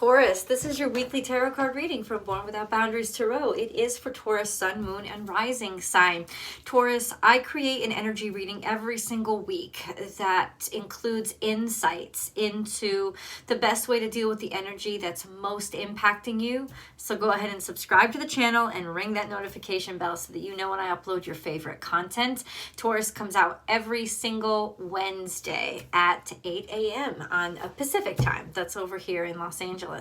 Taurus, this is your weekly tarot card reading from Born Without Boundaries Tarot. It is for Taurus, Sun, Moon, and Rising sign. Taurus, I create an energy reading every single week that includes insights into the best way to deal with the energy that's most impacting you. So go ahead and subscribe to the channel and ring that notification bell so that you know when I upload your favorite content. Taurus comes out every single Wednesday at 8 a.m. on a Pacific time. That's over here in Los Angeles.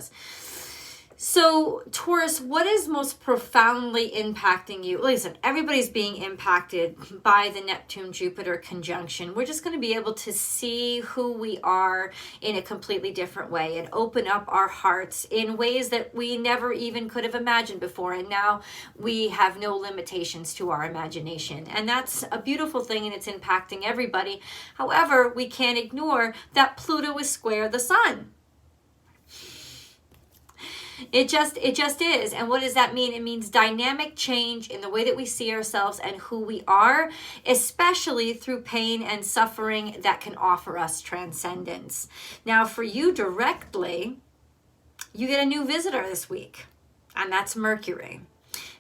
So Taurus, what is most profoundly impacting you? Listen, everybody's being impacted by the Neptune-Jupiter conjunction. We're just going to be able to see who we are in a completely different way and open up our hearts in ways that we never even could have imagined before. And now we have no limitations to our imagination. And that's a beautiful thing, and it's impacting everybody. However, we can't ignore that Pluto is square the sun. It just is. And what does that mean? It means dynamic change in the way that we see ourselves and who we are, especially through pain and suffering that can offer us transcendence. Now, for you directly, you get a new visitor this week, and that's Mercury.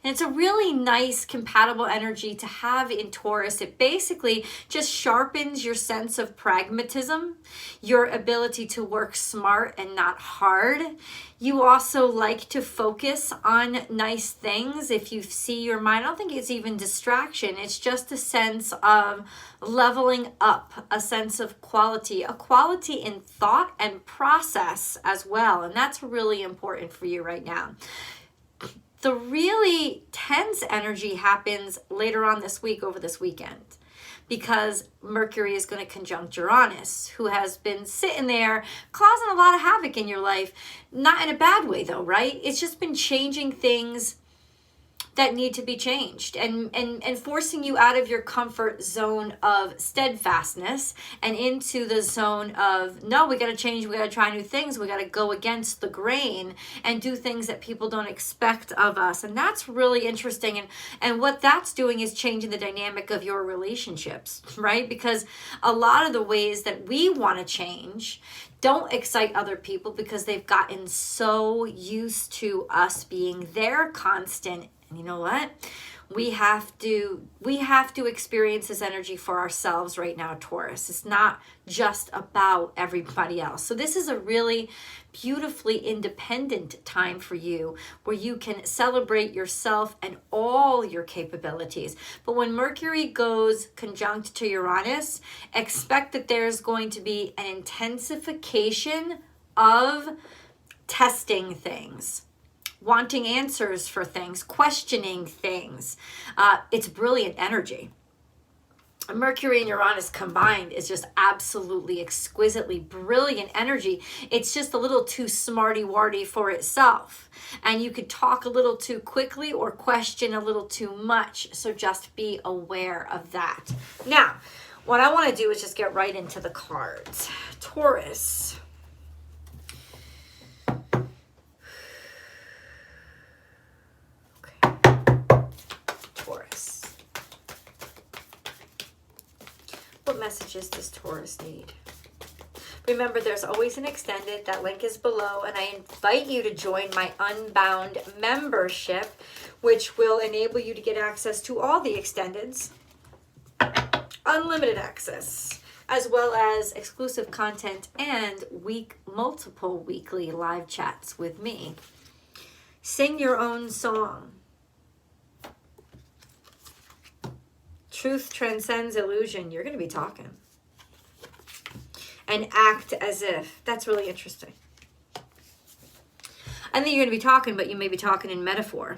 And it's a really nice, compatible energy to have in Taurus. It basically just sharpens your sense of pragmatism, your ability to work smart and not hard. You also like to focus on nice things. If you see your mind, I don't think it's even distraction. It's just a sense of leveling up, a sense of quality, a quality in thought and process as well. And that's really important for you right now. The really tense energy happens later on this week, over this weekend, because Mercury is going to conjunct Uranus, who has been sitting there causing a lot of havoc in your life. Not in a bad way, though, right? It's just been changing things that need to be changed and forcing you out of your comfort zone of steadfastness and into the zone of, no, we got to change, we got to try new things, we got to go against the grain and do things that people don't expect of us. And that's really interesting. And what that's doing is changing the dynamic of your relationships, right? Because a lot of the ways that we want to change don't excite other people because they've gotten so used to us being their constant. And you know what? We have to experience this energy for ourselves right now, Taurus. It's not just about everybody else. So this is a really beautifully independent time for you where you can celebrate yourself and all your capabilities. But when Mercury goes conjunct to Uranus, expect that there's going to be an intensification of testing things, wanting answers for things, questioning things. It's brilliant energy. Mercury and Uranus combined is just absolutely exquisitely brilliant energy. It's just a little too smarty-warty for itself. And you could talk a little too quickly or question a little too much. So just be aware of that. Now, what I want to do is just get right into the cards. Taurus. What messages does Taurus need? Remember, there's always an extended. That link is below, and I invite you to join my Unbound membership, which will enable you to get access to all the extendeds, unlimited access, as well as exclusive content and multiple weekly live chats with me. Sing your own song. Truth transcends illusion. You're going to be talking. And act as if. That's really interesting. I think you're going to be talking, but you may be talking in metaphor.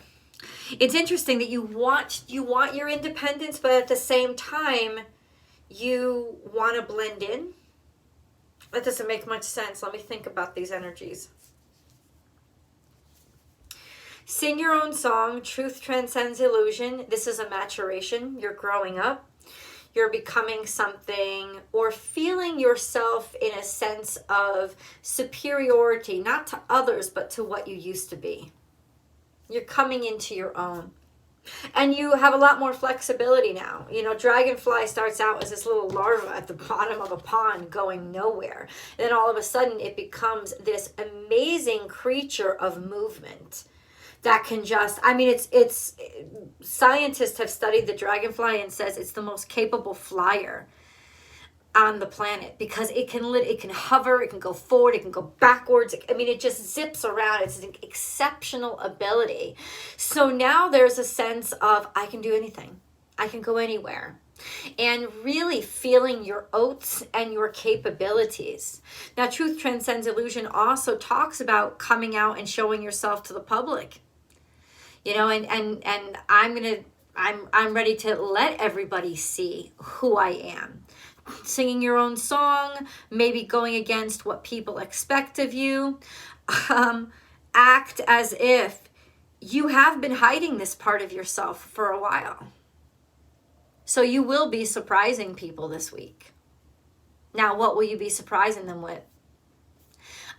It's interesting that you want your independence, but at the same time, you want to blend in. That doesn't make much sense. Let me think about these energies. Sing your own song. Truth transcends illusion. This is a maturation. You're growing up. You're becoming something, or feeling yourself in a sense of superiority, not to others, but to what you used to be. You're coming into your own. And you have a lot more flexibility now. You know, dragonfly starts out as this little larva at the bottom of a pond going nowhere. Then all of a sudden it becomes this amazing creature of movement that can just, I mean, it's scientists have studied the dragonfly and says it's the most capable flyer on the planet, because it can hover, it can go forward, it can go backwards. I mean, it just zips around. It's an exceptional ability. So now there's a sense of, I can do anything. I can go anywhere. And really feeling your oats and your capabilities. Now, Truth Transcends Illusion also talks about coming out and showing yourself to the public. You know, and I'm ready to let everybody see who I am. Singing your own song, maybe going against what people expect of you. Act as if you have been hiding this part of yourself for a while. So you will be surprising people this week. Now, what will you be surprising them with?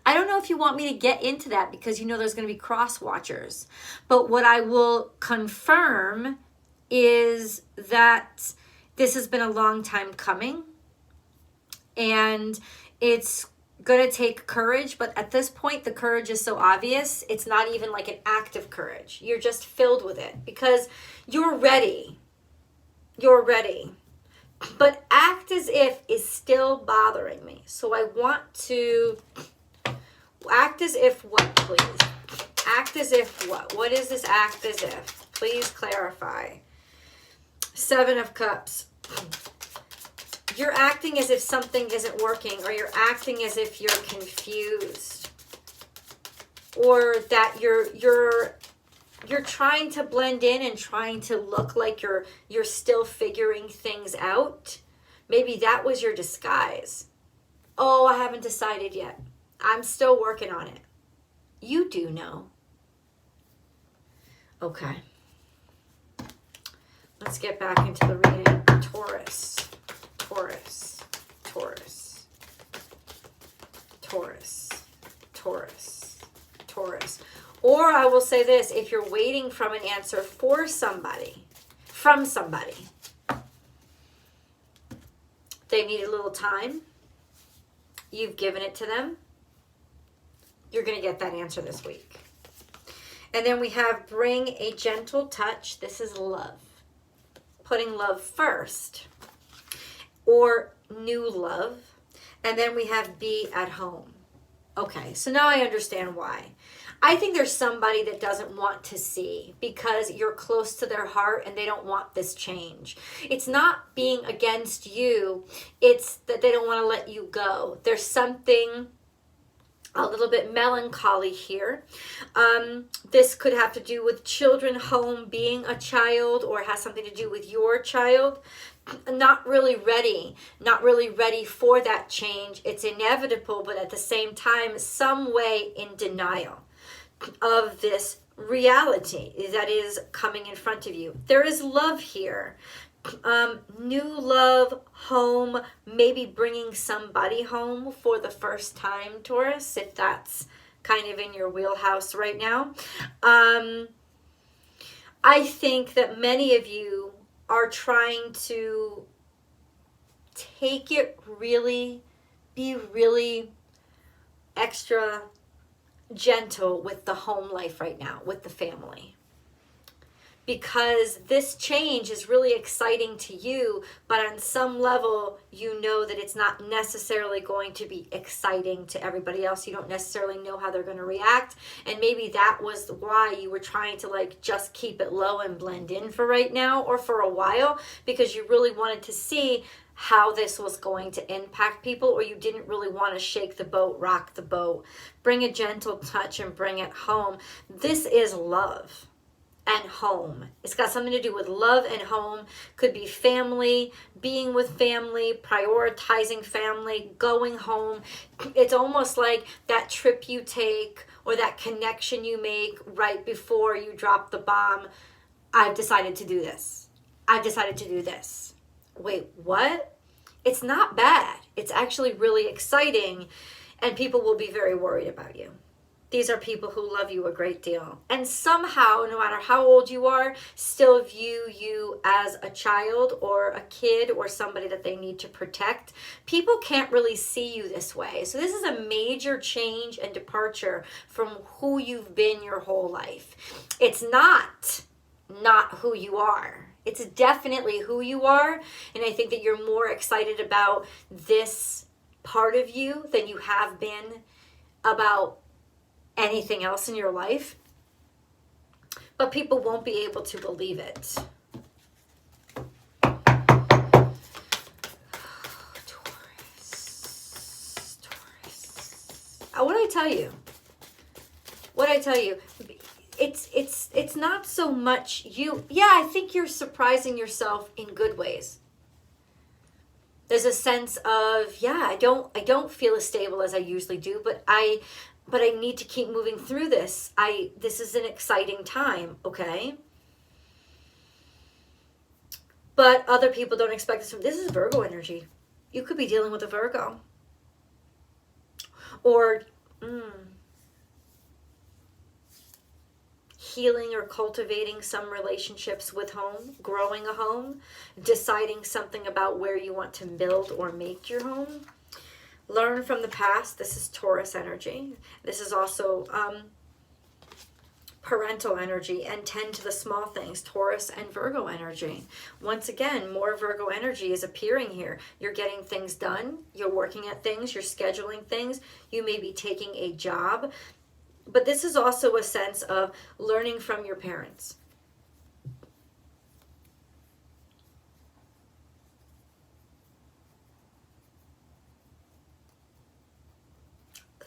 I don't know if you want me to get into that, because you know there's going to be cross watchers. But what I will confirm is that this has been a long time coming. And it's going to take courage, but at this point, the courage is so obvious, it's not even like an act of courage. You're just filled with it because you're ready. You're ready. But act as if is still bothering me. So I want to act as if what, please? Act as if what? What is this act as if? Please clarify. 7 of Cups. You're acting as if something isn't working, or you're acting as if you're confused, or that you're trying to blend in and trying to look like you're still figuring things out. Maybe that was your disguise. Oh, I haven't decided yet. I'm still working on it. You do know. Okay. Let's get back into the reading. Taurus. Taurus, Taurus, Taurus, Taurus, Taurus. Or I will say this, if you're waiting from an answer for somebody, from somebody, they need a little time, you've given it to them, you're going to get that answer this week. And then we have bring a gentle touch. This is love. Putting love first. Or new love. And then we have be at home. Okay, so now I understand why. I think there's somebody that doesn't want to see because you're close to their heart and they don't want this change. It's not being against you. It's that they don't want to let you go. There's something a little bit melancholy here. This could have to do with children, home, being a child, or has something to do with your child. Not really ready for that change. It's inevitable, but at the same time, some way in denial of this reality that is coming in front of you. There is love here. New love, home, maybe bringing somebody home for the first time, Taurus, if that's kind of in your wheelhouse right now. I think that many of you are trying to take it really, be really extra gentle with the home life right now, with the family. Because this change is really exciting to you, but on some level, you know that it's not necessarily going to be exciting to everybody else. You don't necessarily know how they're going to react. And maybe that was why you were trying to like just keep it low and blend in for right now or for a while, because you really wanted to see how this was going to impact people, or you didn't really want to shake the boat, rock the boat, bring a gentle touch and bring it home. This is love. And home. It's got something to do with love and home. Could be family, being with family, prioritizing family, going home. It's almost like that trip you take or that connection you make right before you drop the bomb. I've decided to do this. I've decided to do this. Wait, what? It's not bad. It's actually really exciting, and people will be very worried about you. These are people who love you a great deal. And somehow, no matter how old you are, still view you as a child or a kid or somebody that they need to protect. People can't really see you this way. So this is a major change and departure from who you've been your whole life. It's not who you are. It's definitely who you are. And I think that you're more excited about this part of you than you have been about anything else in your life, but people won't be able to believe it. Taurus. What did I tell you? It's not so much you. Yeah, I think you're surprising yourself in good ways. There's a sense of, yeah, I don't feel as stable as I usually do, but I need to keep moving through this. This is an exciting time, okay? But other people don't expect this. This is Virgo energy. You could be dealing with a Virgo. Or healing or cultivating some relationships with home, growing a home, deciding something about where you want to build or make your home. Learn from the past. This is Taurus energy. This is also parental energy, and tend to the small things. Taurus and Virgo energy. Once again, more Virgo energy is appearing here. You're getting things done. You're working at things. You're scheduling things. You may be taking a job. But this is also a sense of learning from your parents.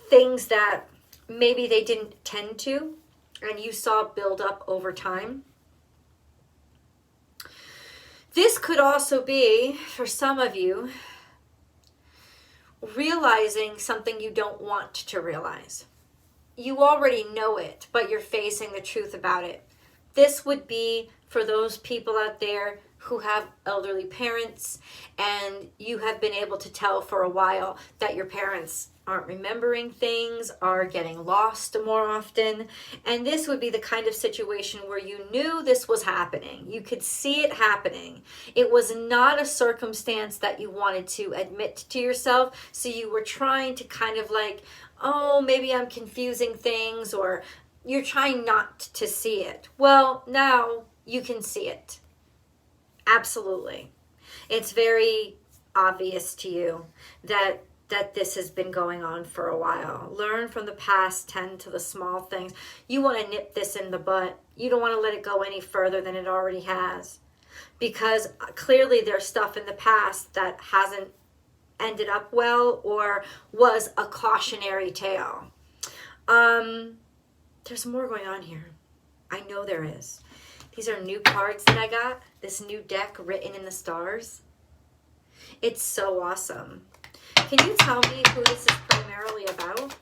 Things that maybe they didn't tend to, and you saw build up over time. This could also be, for some of you, realizing something you don't want to realize. You already know it, but you're facing the truth about it. This would be for those people out there who have elderly parents, and you have been able to tell for a while that your parents aren't remembering things, are getting lost more often. And this would be the kind of situation where you knew this was happening. You could see it happening. It was not a circumstance that you wanted to admit to yourself. So you were trying to kind of like, oh, maybe I'm confusing things, or you're trying not to see it. Well, now you can see it. Absolutely. It's very obvious to you that this has been going on for a while. Learn from the past, tend to the small things. You want to nip this in the butt. You don't want to let it go any further than it already has. Because clearly there's stuff in the past that hasn't ended up well or was a cautionary tale. There's more going on here. I know there is. These are new cards that I got. This new deck written in the stars. It's so awesome. Can you tell me who this is primarily about?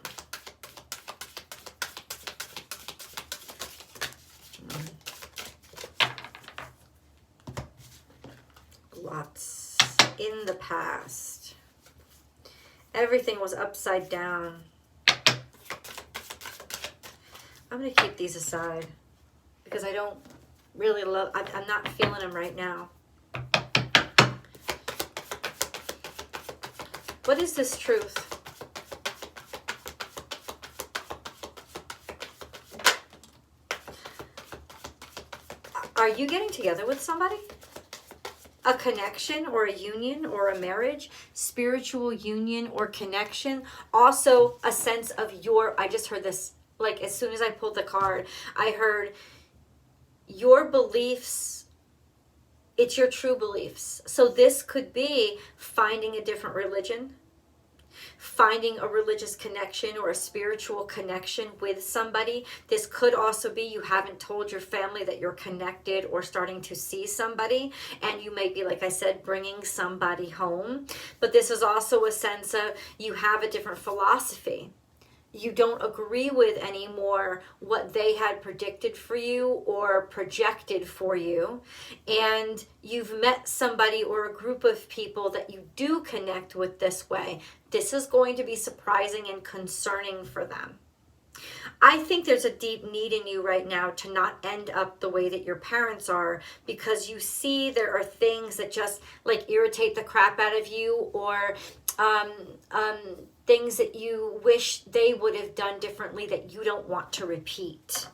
Lots in the past. Everything was upside down. I'm going to keep these aside because I don't really love, I'm not feeling them right now. What is this truth? Are you getting together with somebody? A connection or a union or a marriage, spiritual union or connection. Also a sense of I just heard this, like as soon as I pulled the card, I heard your beliefs, it's your true beliefs. So this could be finding a different religion, finding a religious connection or a spiritual connection with somebody. This could also be you haven't told your family that you're connected or starting to see somebody, and you may be, like I said, bringing somebody home. But this is also a sense of you have a different philosophy. You don't agree with anymore what they had predicted for you or projected for you. And you've met somebody or a group of people that you do connect with this way. This is going to be surprising and concerning for them. I think there's a deep need in you right now to not end up the way that your parents are, because you see there are things that just like irritate the crap out of you, or things that you wish they would have done differently that you don't want to repeat.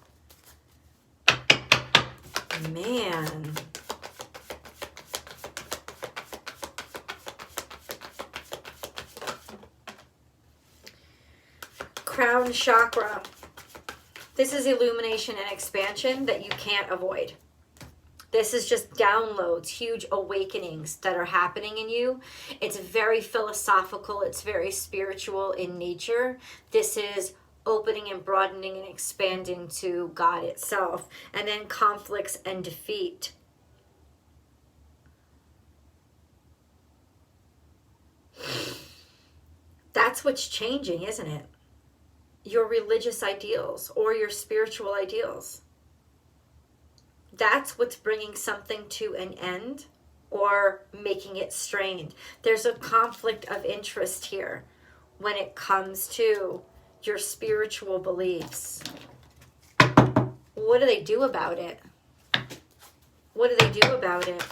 Man. Crown chakra. This is illumination and expansion that you can't avoid. This is just downloads, huge awakenings that are happening in you. It's very philosophical. It's very spiritual in nature. This is opening and broadening and expanding to God itself. And then conflicts and defeat. That's what's changing, isn't it? Your religious ideals or your spiritual ideals. That's what's bringing something to an end or making it strained. There's a conflict of interest here when it comes to your spiritual beliefs. What do they do about it? What do they do about it?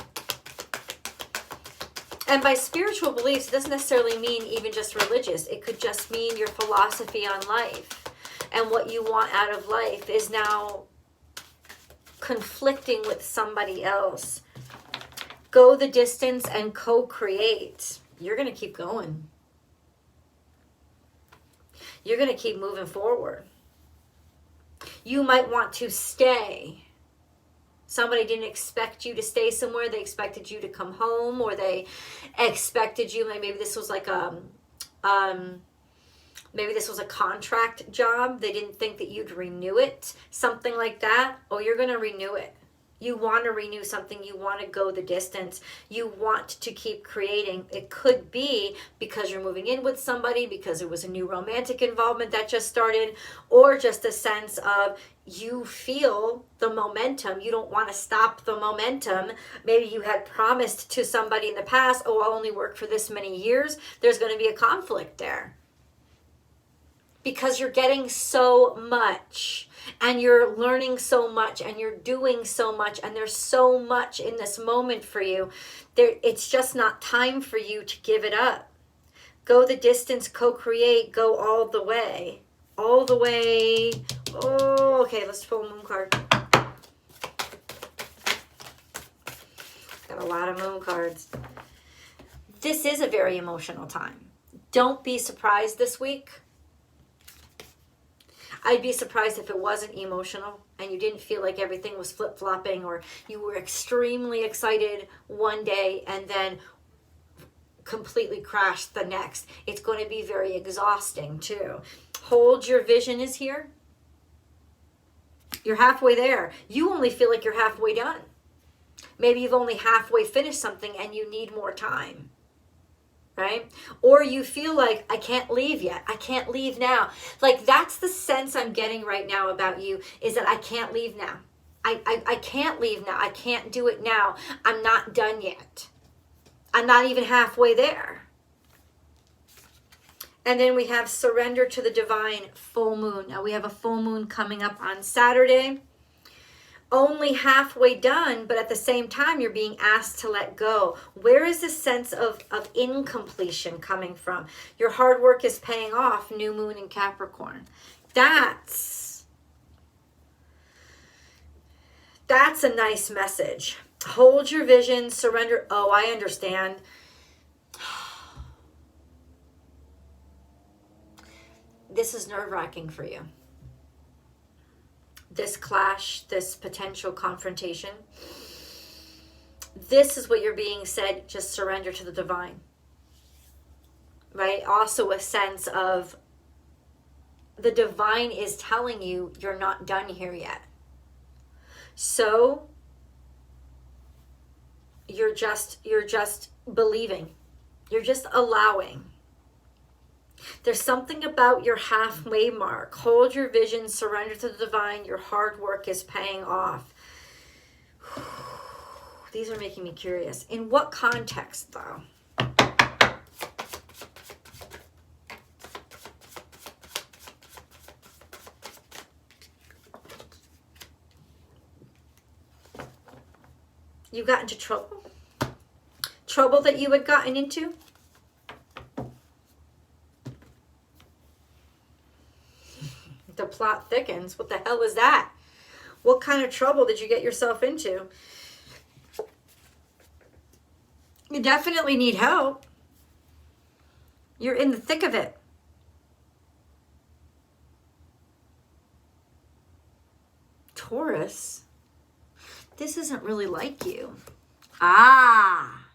And by spiritual beliefs, it doesn't necessarily mean even just religious. It could just mean your philosophy on life. And what you want out of life is now conflicting with somebody else. Go the distance and co-create. You're going to keep going. You're going to keep moving forward. You might want to stay. Somebody didn't expect you to stay somewhere. They expected you to come home, or they expected you, maybe this was like maybe this was a contract job. They didn't think that you'd renew it. Something like that. Oh, you're going to renew it. You want to renew something. You want to go the distance. You want to keep creating. It could be because you're moving in with somebody, because it was a new romantic involvement that just started, or just a sense of you feel the momentum. You don't want to stop the momentum. Maybe you had promised to somebody in the past, oh, I'll only work for this many years. There's going to be a conflict there. Because you're getting so much, and you're learning so much, and you're doing so much, and there's so much in this moment for you. It's just not time for you to give it up. Go the distance, co-create, go all the way. All the way. Oh, okay, let's pull a moon card. Got a lot of moon cards. This is a very emotional time. Don't be surprised this week. I'd be surprised if it wasn't emotional and you didn't feel like everything was flip-flopping, or you were extremely excited one day and then completely crashed the next. It's going to be very exhausting too. Hold your vision is here. You're halfway there. You only feel like you're halfway done. Maybe you've only halfway finished something and you need more time. Right? Or you feel like, I can't leave yet. I can't leave now. Like, that's the sense I'm getting right now about you, is that I can't leave now. I can't leave now. I can't do it now. I'm not done yet. I'm not even halfway there. And then we have surrender to the divine, full moon. Now we have a full moon coming up on Saturday. Only halfway done, but at the same time, you're being asked to let go. Where is this sense of incompletion coming from? Your hard work is paying off, new moon in Capricorn. That's a nice message. Hold your vision, surrender. Oh, I understand. This is nerve-wracking for you. This clash, this potential confrontation. This is what you're being said, just surrender to the divine. Right? Also a sense of the divine is telling you you're not done here yet. So you're just believing. You're just allowing. There's something about your halfway mark. Hold your vision, surrender to the divine. Your hard work is paying off. These are making me curious. In what context, though? You got into trouble? Trouble that you had gotten into? The plot thickens. What the hell is that? What kind of trouble did you get yourself into? You definitely need help. You're in the thick of it. Taurus, this isn't really like you. Ah.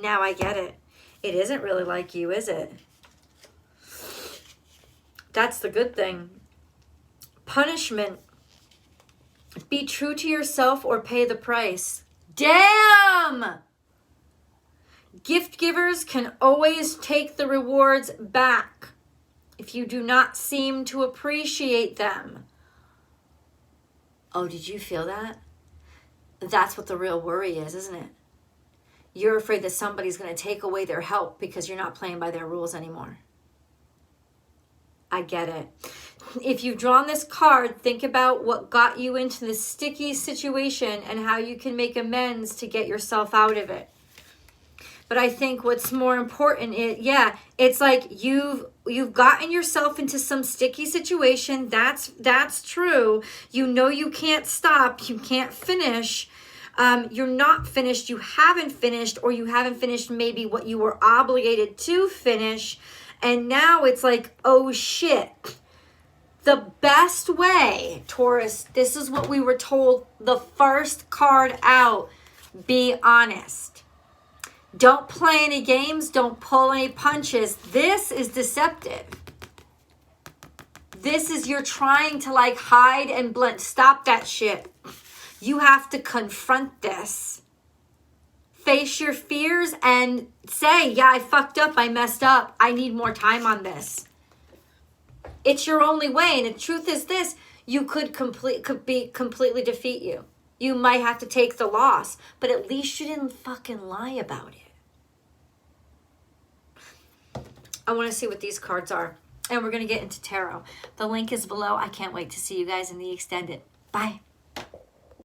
Now I get it. It isn't really like you, is it? That's the good thing. Punishment. Be true to yourself or pay the price. Damn! Gift givers can always take the rewards back if you do not seem to appreciate them. Oh, did you feel that? That's what the real worry is, isn't it? You're afraid that somebody's going to take away their help because you're not playing by their rules anymore. I get it. If you've drawn this card, think about what got you into this sticky situation and how you can make amends to get yourself out of it. But I think what's more important is, yeah, it's like you've gotten yourself into some sticky situation. That's true. You know you can't stop. You can't finish. You're not finished. You haven't finished, or you haven't finished maybe what you were obligated to finish. And now it's like, oh shit. The best way, Taurus, this is what we were told the first card out. Be honest. Don't play any games. Don't pull any punches. This is deceptive. This is you're trying to like hide and blend. Stop that shit. You have to confront this. Face your fears and say, yeah, I fucked up. I messed up. I need more time on this. It's your only way. And the truth is this, you could completely defeat you. You might have to take the loss, but at least you didn't fucking lie about it. I want to see what these cards are. And we're going to get into tarot. The link is below. I can't wait to see you guys in the extended. Bye.